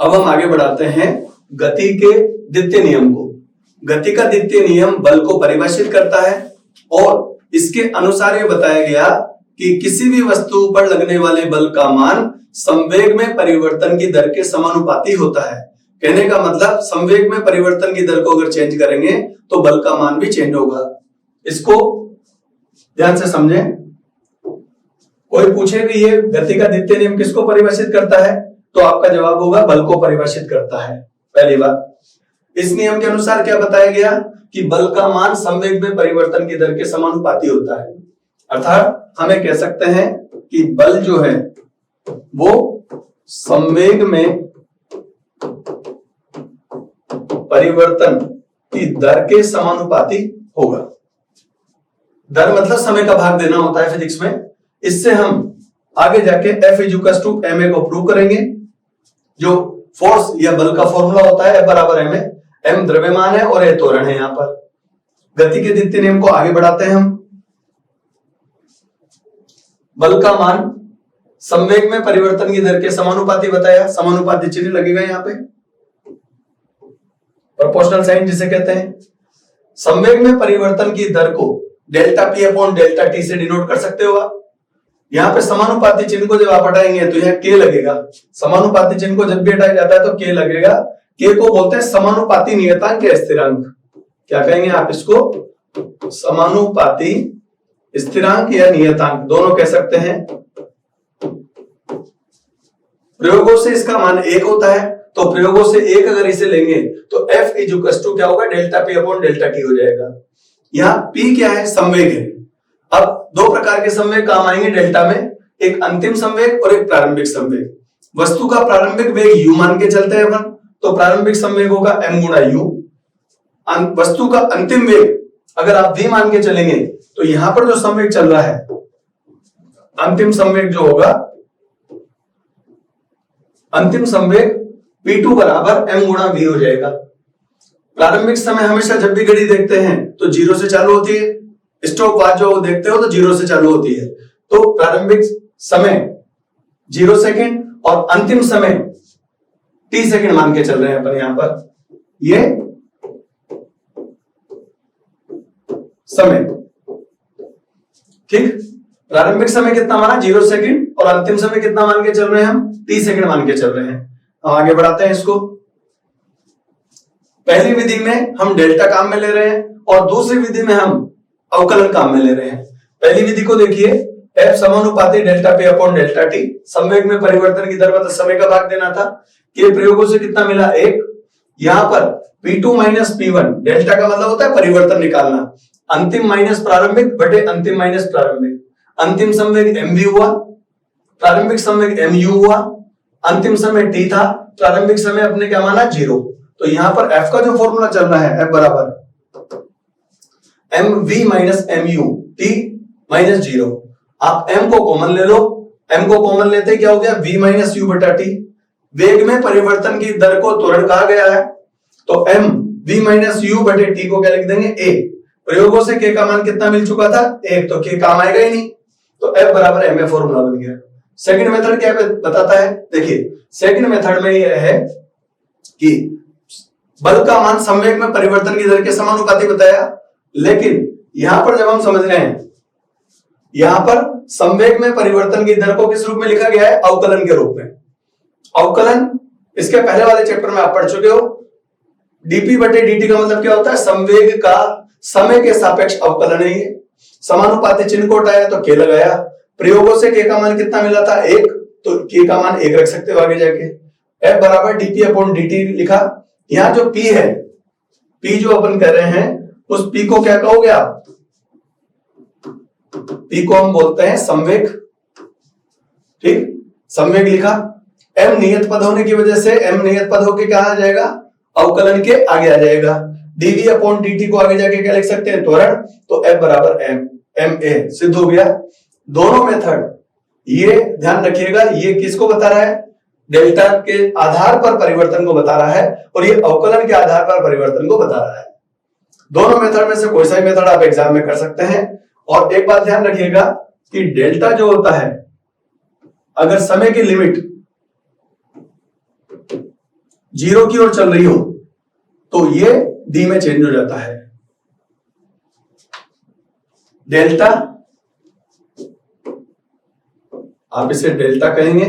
अब हम आगे बढ़ाते हैं गति के द्वितीय नियम को। गति का द्वितीय नियम बल को परिभाषित करता है और इसके अनुसार ये बताया गया कि किसी भी वस्तु पर लगने वाले बल का मान संवेग में परिवर्तन की दर के समानुपाती होता है। कहने का मतलब संवेग में परिवर्तन की दर को अगर चेंज करेंगे तो बल का मान भी चेंज होगा। इसको ध्यान से समझें। कोई पूछे कि ये गति का द्वितीय नियम किसको परिभाषित करता है, तो आपका जवाब होगा बल को परिभाषित करता है। पहली बात, इस नियम के अनुसार क्या बताया गया कि बल का मान संवेग में परिवर्तन की दर के समानुपाती होता है। अर्थात हमें कह सकते हैं कि बल जो है वो संवेग में परिवर्तन की दर के समानुपाती होगा। दर मतलब समय का भाग देना होता है फिजिक्स में। इससे हम आगे जाके F = ma को प्रूव करेंगे। जो फोर्स या बल का फॉर्मूला होता है F = ma। m द्रव्यमान है और a त्वरण है। यहां पर गति के द्वितीय नियम को आगे बढ़ाते हैं हम। बल का मान संवेग में परिवर्तन की दर के समानुपाती बताया। समानुपाती चिन्ह लगेगा यहां पे, प्रोपोर्शनल साइन जिसे कहते हैं। संवेग में परिवर्तन की दर को delta P upon delta T से डिनोट कर सकते हो आप। यहाँ पे समानुपाती चिन्ह को जब आप हटाएंगे तो यह K लगेगा। समानुपाती चिन्ह को जब भी हटाया जाता है तो K लगेगा। K को बोलते हैं समानुपाती नियतांक या स्थिरांक। क्या कहेंगे आप इसको? समानुपाती स्थिरांक या नियतांक, दोनों कह सकते हैं। प्रयोगों से इसका मान 1 होता है, तो प्रयोगों से 1 अगर इसे लेंगे तो F = क्या होगा? Delta P upon delta T हो जाएगा। यहाँ P क्या है? संवेग है। अब दो प्रकार के संवेग काम आएंगे डेल्टा में, एक अंतिम संवेग और एक प्रारंभिक संवेग। वस्तु का प्रारंभिक वेग u मान के चलते हैं अपन, तो प्रारंभिक संवेग होगा m गुणा u। वस्तु का अंतिम वेग अगर आप v मान के चलेंगे तो यहां पर जो संवेग चल रहा है, अंतिम संवेग जो होगा, अंतिम संवेग v2 बराबर m गुणा v हो जाएगा। प्रारंभिक समय हमेशा जब भी घड़ी देखते हैं तो 0 से चालू होती है। स्टॉप वॉच जो देखते हो तो 0 से चालू होती है। तो प्रारंभिक समय 0 सेकंड और अंतिम समय t सेकंड मान के चल रहे हैं अपन यहां पर। ये समय, ठीक। प्रारंभिक समय कितना माना? 0 सेकंड और अंतिम समय कितना मान के चल रहे हैं हम? t सेकंड मान के चल रहे हैं। हम आगे बढ़ाते हैं इसको। पहली विधि में हम डेल्टा काम में ले रहे हैं और दूसरी विधि में हम अवकलन काम में ले रहे हैं। पहली विधि को देखिए, F समानुपाती delta P upon delta T। संवेग में परिवर्तन की दर मतलब समय का भाग देना था। के प्रयोगों से कितना मिला? 1। यहां पर P2 माइनस P1, डेल्टा का मतलब होता है परिवर्तन निकालना। अंतिम माइनस प्रारंभिक बटे अंतिम माइनस प्रारंभिक। अंतिम संवेग mv हुआ, प्रारंभिक संवेग mu हुआ, अंतिम समय t था, प्रारंभिक समय अपने क्या माना? 0। तो यहां पर F का जो फॉर्मूला चल रहा है F बराबर mv minus mu t minus 0। आप m को कॉमन ले लो। m को कॉमन लेते क्या हो गया? v माइनस u बटा t। वेग में परिवर्तन की दर को त्वरण कहा गया है, तो m v माइनस u बटे t को क्या लिख देंगे? a। प्रयोगों से k का मान कितना मिल चुका था? 1, तो k काम आएगा ही नहीं, तो F बराबर ma फॉर्मूला बन गया। सेकंड मेथड क्या बताता है? देखिए, सेकंड मेथड में यह है कि बल का मान संवेग में परिवर्तन की दर के समानुपाती बताया, लेकिन यहां पर जब हम समझ रहे हैं, यहां पर संवेग में परिवर्तन की दर को किस रूप में लिखा गया है? अवकलन के रूप में। अवकलन इसके पहले वाले चैप्टर में आप पढ़ चुके हो। dp बटे dt का मतलब क्या होता है? संवेग का समय के सापेक्ष अवकलन है ये। समानुपाती चिन्ह को हटाया तो k लगाया। प्रयोगों से k का मान कितना मिला था? 1, तो k का मान 1 रख सकते हो आगे जाके। F बराबर dp अपॉन dt लिखा। यहां जो p है, p जो अपन कर रहे हैं, उस p को क्या कहोगे आप? p को हम बोलते हैं संवेग, ठीक। संवेग लिखा। m नियत पद होने की वजह से m नियत पद होके क्या आ जाएगा? अवकलन के आगे आ जाएगा। dv अपॉन dt को आगे जाके क्या लिख सकते हैं? त्वरण। तो F बराबर ma सिद्ध हो गया। दोनों मेथड, ये ध्यान रखिएगा, ये किसको बता रहा है? डेल्टा के आधार पर परिवर्तन को बता रहा है और ये अवकलन के आधार पर परिवर्तन को बता रहा है। दोनों मेथड में से कोई सा भी मेथड आप एग्जाम में कर सकते हैं। और एक बात ध्यान रखिएगा कि डेल्टा जो होता है, अगर समय की लिमिट जीरो की ओर चल रही हो तो ये डी में चेंज हो जाता है। डेल्टा, आप इसे डेल्टा कहेंगे,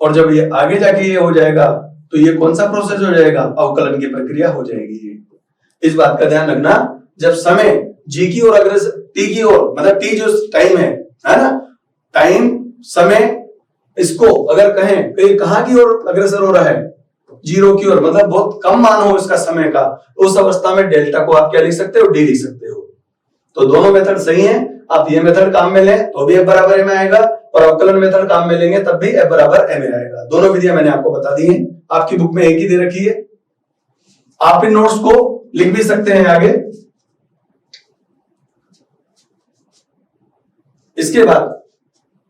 और जब ये आगे जाके ये हो जाएगा तो ये कौन सा प्रोसेस हो जाएगा? अवकलन की प्रक्रिया हो जाएगी। इस बात का ध्यान रखना, जब समय जी की ओर अग्रसर, टी की ओर, मतलब टी जो टाइम है ना, टाइम समय, इसको अगर कहें तो ये कहां की ओर अग्रसर हो रहा है? जीरो की ओर, मतलब बहुत कम मान हो इसका समय का, उस अवस्था में डेल्टा को आप क्या लिख सकते हो? डी लिख सकते हो। तो दोनों मेथड सही हैं। आप ये मेथड काम में लें तो भी एफ बराबर एम आएगा, और अवकलन मेथड काम में लेंगे तब भी एफ बराबर एम आएगा। दोनों विधियां मैंने आपको बता दी हैं, आपकी बुक में एक ही दे रखी है। आप इन नोट्स को लिख भी सकते हैं आगे। इसके बाद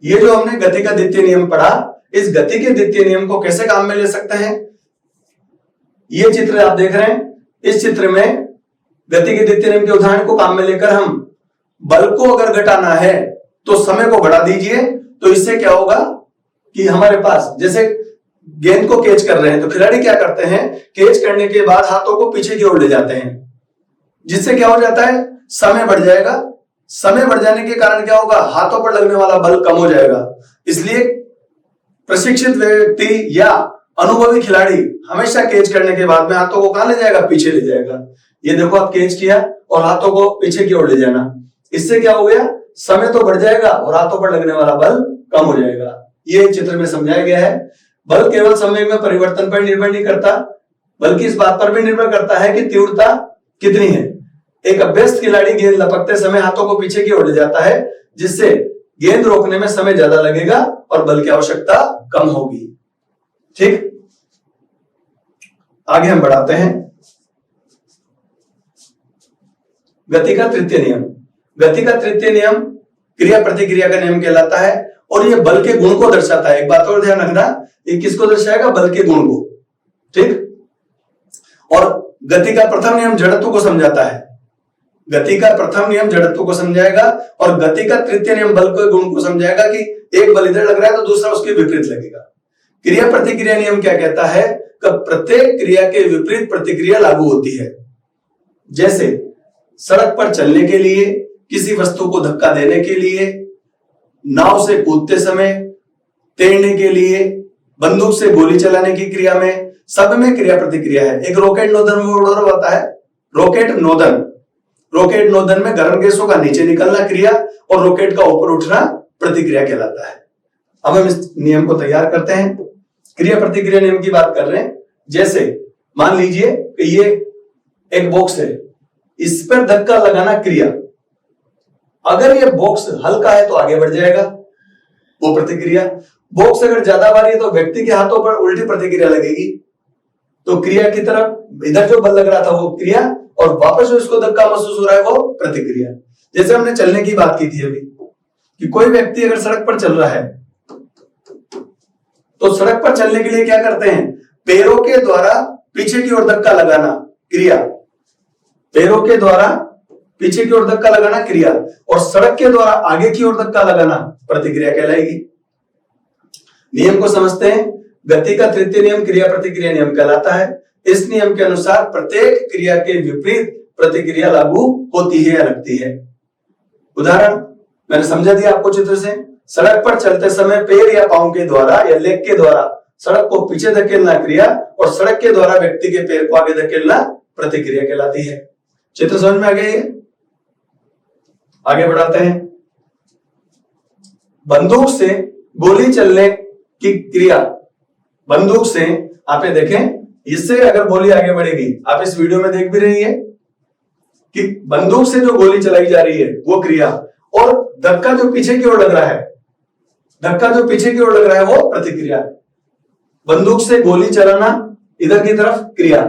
ये जो हमने गति का द्वितीय नियम पढ़ा, इस गति के द्वितीय नियम को कैसे काम में ले सकते हैं? ये चित्र आप देख रहे हैं, इस चित्र में गति के द्वितीय नियम के उदाहरण को काम में लेकर हम बल को अगर घटाना है तो समय को बढ़ा दीजिए, तो इससे क्या होगा कि हमारे पास, जैसे गेंद को कैच कर रहे हैं तो खिलाड़ी क्या करते हैं? कैच करने के बाद हाथों को पीछे की ओर ले जाते हैं, जिससे क्या हो जाता है? समय बढ़ जाएगा। समय बढ़ जाने के कारण क्या होगा? हाथों पर लगने वाला बल कम हो जाएगा। इसलिए प्रशिक्षित व्यक्ति या अनुभवी खिलाड़ी हमेशा कैच करने के बाद में हाथों को कहां ले जाएगा? पीछे ले जाएगा। ये देखो, आप कैच किया और हाथों को पीछे की ओर ले जाना, इससे क्या हो गया? समय तो बढ़ जाएगा और हाथों पर लगने वाला बल कम हो जाएगा। ये चित्र में समझाया गया है। बल केवल समय में परिवर्तन पर निर्भर नहीं करता, बल्कि इस बात पर भी निर्भर करता है कि तीव्रता कितनी है। एक अभ्यस्त खिलाड़ी गेंद लपकते समय हाथों को पीछे की ओर ले जाता है, जिससे गेंद रोकने में समय ज्यादा लगेगा और बल की आवश्यकता कम होगी। ठीक, आगे हम बढ़ाते हैं। गति का तृतीय नियम। गति का तृतीय नियम क्रिया प्रतिक्रिया का नियम कहलाता है, और यह बल के गुण को दर्शाता है। एक बात और ध्यान रखना, ये किसको दर्शाएगा? बल के गुण को। ठीक, और गति का प्रथम नियम जड़त्व को समझाता है। गति का प्रथम नियम जड़त्व को समझाएगा, और गति का तृतीय नियम बल के गुण को समझाएगा कि एक बल इधर लग रहा है तो दूसरा उसके विपरीत लगेगा। क्रिया प्रतिक्रिया नियम क्या कहता है? कि प्रत्येक क्रिया के विपरीत प्रतिक्रिया लागू होती है। जैसे सड़क पर चलने के लिए, किसी वस्तु को धक्का देने के लिए, नाव से कूदते समय, तैरने के लिए, बंदूक से गोली चलाने की क्रिया में, सब में क्रिया प्रतिक्रिया है। एक रॉकेट नोदन में होता है, रॉकेट नोदन। रॉकेट नोदन में गर्म गैसों का नीचे निकलना क्रिया और रॉकेट का ऊपर उठना प्रतिक्रिया कहलाता है। अब हम इस नियम को तैयार करते हैं। क्रिया प्रतिक्रिया नियम की बात कर रहे हैं। जैसे मान लीजिए कि ये एक बॉक्स है, इस पर धक्का लगाना क्रिया। अगर ये बॉक्स हल्का है तो आगे बढ़ जाएगा, वो प्रतिक्रिया। बॉक्स अगर ज्यादा भारी है तो व्यक्ति के हाथों पर उल्टी प्रतिक्रिया लगेगी। तो क्रिया की तरफ इधर जो बल लग रहा था वो क्रिया, और वापस जो इसको धक्का महसूस हो रहा है वो प्रतिक्रिया। जैसे हमने चलने की बात की थी अभी, कि कोई व्यक्ति अगर सड़क पर चल रहा है तो सड़क पर चलने के लिए क्या करते हैं? पैरों के द्वारा पीछे की ओर धक्का लगाना क्रिया, पैरों के द्वारा पीछे की ओर धक्का लगाना क्रिया, और सड़क के द्वारा आगे की ओर धक्का लगाना प्रतिक्रिया कहलाएगी। नियम को समझते हैं। गति का तृतीय नियम क्रिया प्रतिक्रिया नियम कहलाता है। इस नियम के अनुसार प्रत्येक क्रिया के विपरीत प्रतिक्रिया लागू होती है या लगती है। उदाहरण मैंने समझा दिया आपको चित्र से। सड़क पर चलते समय पैर या पांव के द्वारा या लेग के द्वारा सड़क को पीछे धकेलना क्रिया, और सड़क के द्वारा व्यक्ति के पैर को आगे धकेलना प्रतिक्रिया कहलाती है। चित्र समझ में आ गया? आगे बढ़ाते हैं। बंदूक से गोली चलने की क्रिया। बंदूक से आप ये देखें, इससे अगर गोली आगे बढ़ेगी, आप इस वीडियो में देख भी रही है कि बंदूक से जो गोली चलाई जा रही है वो क्रिया, और धक्का जो पीछे की ओर लग रहा है, धक्का जो पीछे की ओर लग रहा है वो प्रतिक्रिया। बंदूक से गोली चलाना इधर की तरफ क्रिया,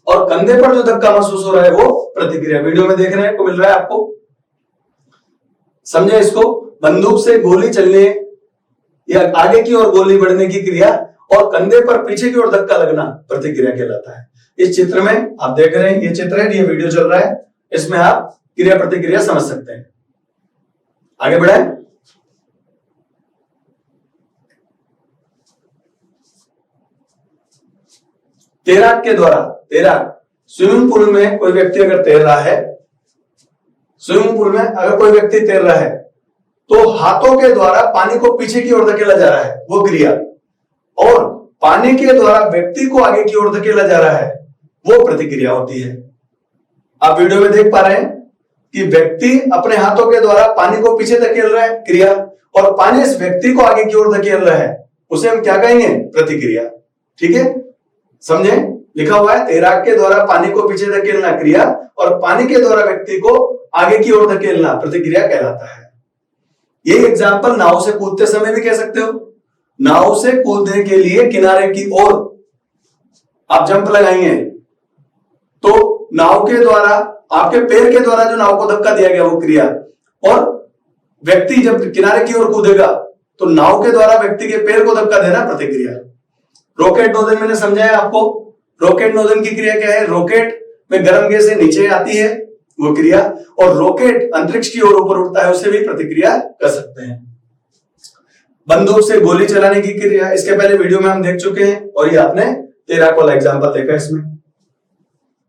और कंधे पर जो धक्का महसूस हो रहा है वो प्रतिक्रिया। वीडियो में देखने को मिल रहा है आपको, समझे इसको? बंदूक से गोली चलने या आगे की ओर गोली बढ़ने की क्रिया, और कंधे पर पीछे की ओर धक्का लगना प्रतिक्रिया कहलाता है। इस चित्र में आप देख रहे हैं, ये चित्र है, ये वीडियो चल रहा है, इसमें आप क्रिया प्रतिक्रिया समझ सकते हैं। आगे बढ़ाएं। तैराक के द्वारा, तैराक स्विमिंग पूल में कोई व्यक्ति अगर तैर रहा है, स्विमिंग पूल में अगर कोई व्यक्ति तैर रहा है तो हाथों के द्वारा पानी को पीछे की ओर धकेला जा रहा है, वो क्रिया, और पानी के द्वारा व्यक्ति को आगे की ओर धकेला जा रहा है, वो प्रतिक्रिया होती है। आप वीडियो में देख पा रहे हैं कि व्यक्ति अपने हाथों के द्वारा पानी को पीछे धकेल रहा है, क्रिया, और पानी इस व्यक्ति को आगे की ओर धकेल रहा है, उसे हम क्या कहेंगे? प्रतिक्रिया। ठीक है, समझे? लिखा हुआ है तैराक के द्वारा पानी को पीछे धकेलना क्रिया, और पानी के द्वारा व्यक्ति को आगे की ओर धकेलना प्रतिक्रिया कहलाता है। ये एग्जाम्पल नाव से कूदते समय भी कह सकते हो। नाव से कूदने के लिए किनारे की ओर आप जंप लगाएंगे तो नाव के द्वारा, आपके पैर के द्वारा जो नाव को धक्का दिया गया वो क्रिया, और व्यक्ति जब किनारे की ओर कूदेगा तो नाव के द्वारा व्यक्ति के पैर को धक्का देना प्रतिक्रिया। रॉकेट नोजल मैंने समझाया आपको। रॉकेट नोजल की क्रिया क्या है? रॉकेट में गर्म गैस से नीचे आती है, वो क्रिया, और रॉकेट अंतरिक्ष की ओर ऊपर उठता है, उसे भी प्रतिक्रिया कर सकते हैं। बंदूक से गोली चलाने की क्रिया इसके पहले वीडियो में हम देख चुके हैं, और ये आपने तैराक वाला एग्जांपल देखा इसमें।